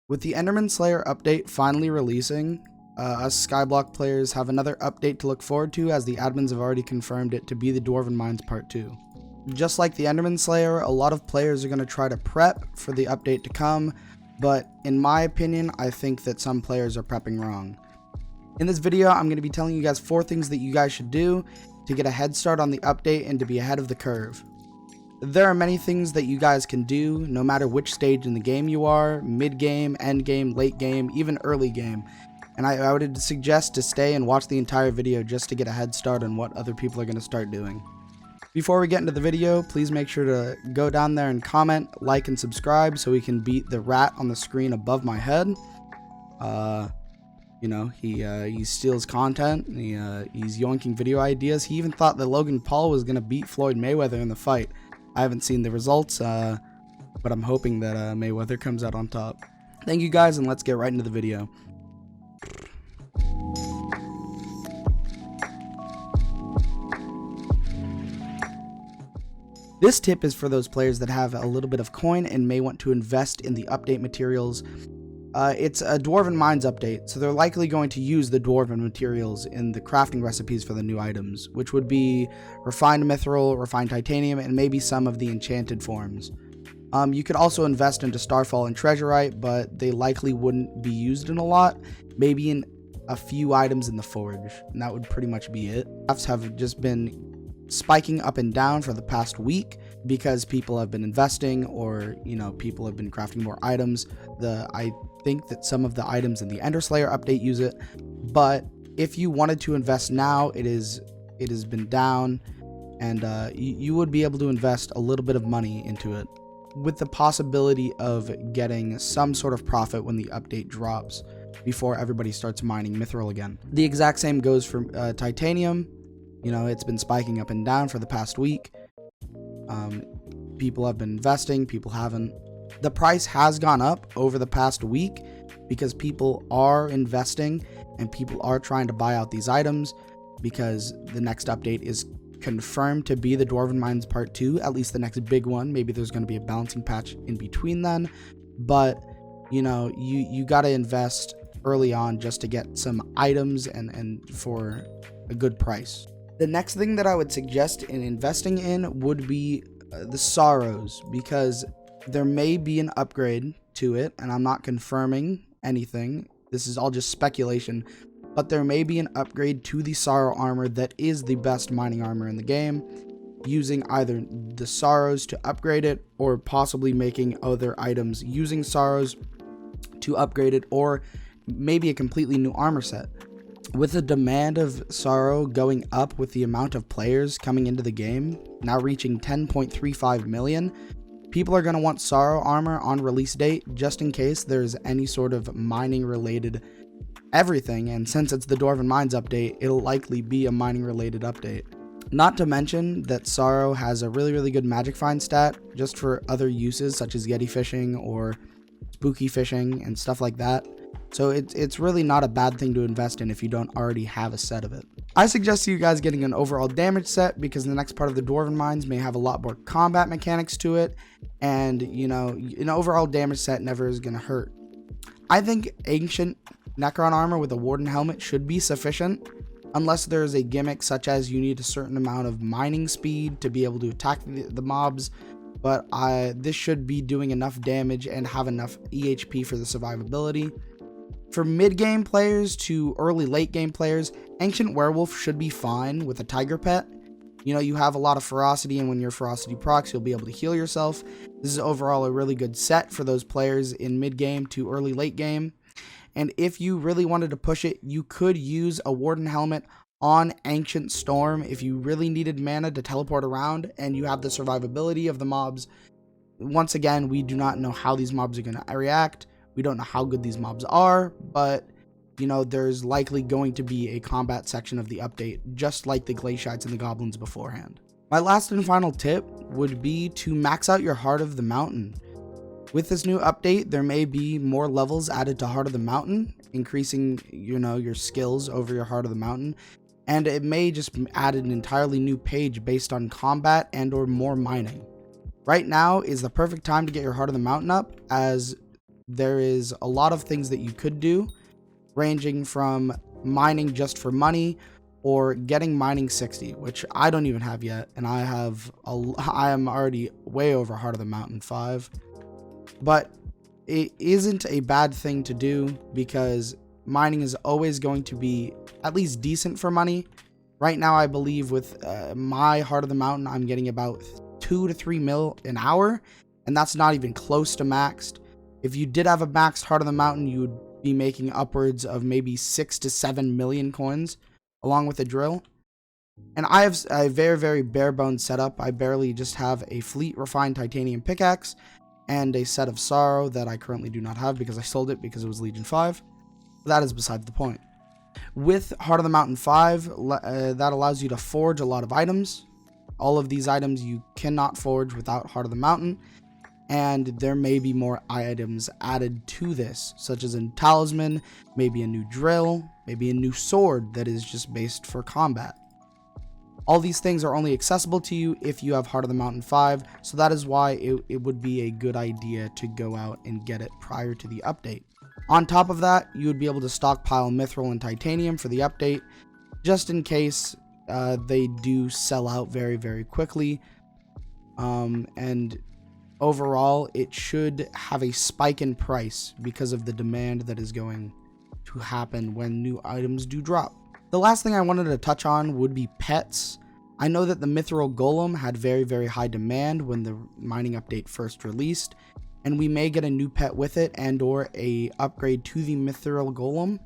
With the Enderman Slayer update finally releasing, us Skyblock players have another update to look forward to, as the admins have already confirmed it to be the Dwarven Mines Part 2. Just like the Enderman Slayer, a lot of players are going to try to prep for the update to come, but in my opinion, I think that some players are prepping wrong. In this video, I'm going to be telling you guys 4 things that you guys should do to get a head start on the update and to be ahead of the curve. There are many things that you guys can do, no matter which stage in the game you are, mid-game, end-game, late-game, even early game. And I would suggest to stay and watch the entire video just to get a head start on what other people are going to start doing. Before we get into the video, please make sure to go down there and comment, like, and subscribe so we can beat the rat on the screen above my head. You know, he steals content, he's yoinking video ideas. He even thought that Logan Paul was going to beat Floyd Mayweather in the fight. I haven't seen the results, but I'm hoping that Mayweather comes out on top. Thank you guys, and let's get right into the video. This tip is for those players that have a little bit of coin and may want to invest in the update materials. It's a Dwarven Mines update, so they're likely going to use the Dwarven materials in the crafting recipes for the new items, which would be refined mithril, refined titanium, and maybe some of the enchanted forms. You could also invest into Starfall and Treasurite, but they likely wouldn't be used in a lot, maybe in a few items in the forge, and that would pretty much be it. Crafts have just been spiking up and down for the past week because people have been investing, or people have been crafting more items. I think that some of the items in the Ender Slayer update use it, but if you wanted to invest now, it has been down, and you would be able to invest a little bit of money into it with the possibility of getting some sort of profit when the update drops before everybody starts mining mithril again. The exact same goes for titanium. It's been spiking up and down for the past week. People have been investing, people haven't. The price has gone up over the past week because people are investing and people are trying to buy out these items, because the next update is confirmed to be the Dwarven Mines Part 2, at least the next big one. Maybe there's going to be a balancing patch in between then, but you got to invest early on just to get some items and for a good price. The next thing that I would suggest in investing in would be the Sorrows, because there may be an upgrade to it, and I'm not confirming anything. This is all just speculation, but there may be an upgrade to the Sorrow armor that is the best mining armor in the game, using either the Sorrows to upgrade it, or possibly making other items using Sorrows to upgrade it, or maybe a completely new armor set. With the demand of Sorrow going up with the amount of players coming into the game, now reaching 10.35 million, people are going to want Sorrow armor on release date just in case there's any sort of mining related everything, and since it's the Dwarven Mines update, it'll likely be a mining related update. Not to mention that Sorrow has a really good magic find stat just for other uses such as Yeti fishing or spooky fishing and stuff like that. So it's really not a bad thing to invest in if you don't already have a set of it. I suggest you guys getting an overall damage set, because the next part of the Dwarven Mines may have a lot more combat mechanics to it, and an overall damage set never is going to hurt. I think ancient Necron armor with a Warden helmet should be sufficient, unless there is a gimmick such as you need a certain amount of mining speed to be able to attack the mobs, but this should be doing enough damage and have enough EHP for the survivability. For mid-game players to early late-game players, Ancient Werewolf should be fine with a Tiger Pet. You have a lot of ferocity, and when your ferocity procs, you'll be able to heal yourself. This is overall a really good set for those players in mid-game to early late-game. And if you really wanted to push it, you could use a Warden Helmet on Ancient Storm if you really needed mana to teleport around and you have the survivability of the mobs. Once again, we do not know how these mobs are going to react. We don't know how good these mobs are, but there's likely going to be a combat section of the update, just like the Glaciites and the Goblins beforehand. My last and final tip would be to max out your Heart of the Mountain. With this new update, there may be more levels added to Heart of the Mountain, increasing your skills over your Heart of the Mountain, and it may just add an entirely new page based on combat and or more mining. Right now is the perfect time to get your Heart of the Mountain up, as there is a lot of things that you could do, ranging from mining just for money or getting mining 60, which I don't even have yet, and I am already way over Heart of the Mountain 5. But it isn't a bad thing to do because mining is always going to be at least decent for money. Right now, I believe with my Heart of the Mountain, I'm getting about 2 to 3 mil an hour, and that's not even close to maxed. If you did have a maxed Heart of the Mountain, you would be making upwards of maybe 6 to 7 million coins along with a drill. And I have a very, very bare bones setup. I barely just have a fleet refined titanium pickaxe and a set of sorrow that I currently do not have because I sold it because it was Legion 5. But that is beside the point. With Heart of the Mountain 5, that allows you to forge a lot of items. All of these items you cannot forge without Heart of the Mountain, and there may be more items added to this, such as a talisman, maybe a new drill, maybe a new sword that is just based for combat. All these things are only accessible to you if you have Heart of the Mountain 5, so that is why it would be a good idea to go out and get it prior to the update. On top of that, you would be able to stockpile mithril and titanium for the update, just in case they do sell out very, very quickly. And overall, it should have a spike in price because of the demand that is going to happen when new items do drop. The last thing I wanted to touch on would be pets. I know that the Mithril Golem had very, very high demand when the mining update first released, and we may get a new pet with it and or a upgrade to the Mithril Golem.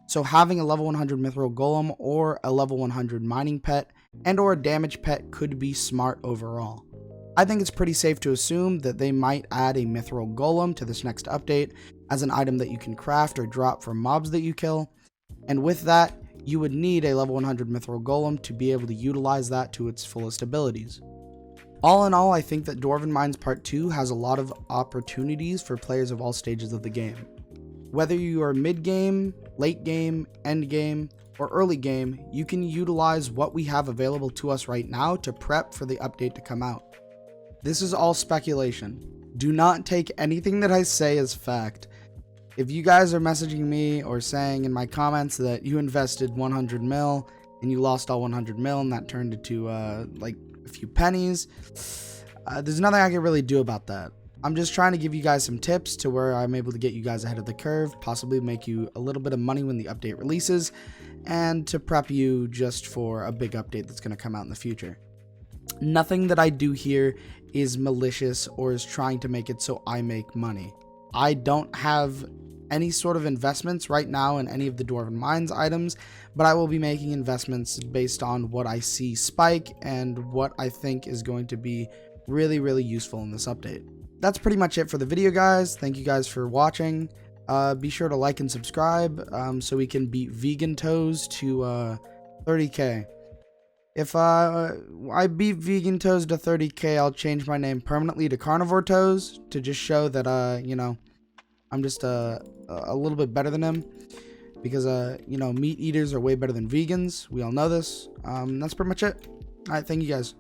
So having a level 100 Mithril Golem or a level 100 mining pet and or a damage pet could be smart overall. I think it's pretty safe to assume that they might add a Mithril Golem to this next update as an item that you can craft or drop from mobs that you kill. And with that, you would need a level 100 Mithril Golem to be able to utilize that to its fullest abilities. All in all, I think that Dwarven Mines Part 2 has a lot of opportunities for players of all stages of the game. Whether you are mid-game, late game, end game, or early game, you can utilize what we have available to us right now to prep for the update to come out. This is all speculation. Do not take anything that I say as fact. If you guys are messaging me or saying in my comments that you invested 100 mil and you lost all 100 mil and that turned into like a few pennies, there's nothing I can really do about that. I'm just trying to give you guys some tips to where I'm able to get you guys ahead of the curve, possibly make you a little bit of money when the update releases, and to prep you just for a big update that's going to come out in the future. Nothing that I do here is malicious or is trying to make it so I make money. I don't have any sort of investments right now in any of the Dwarven Mines items, but I will be making investments based on what I see spike and what I think is going to be really, really useful in this update. That's pretty much it for the video, guys. Thank you guys for watching. Be sure to like and subscribe so we can beat Vegantoes to 30k. If I beat Vegantoes to 30k, I'll change my name permanently to Carnivore Toes to just show that, you know, I'm just a little bit better than him. Because, you know, meat eaters are way better than vegans. We all know this. That's pretty much it. Alright, thank you guys.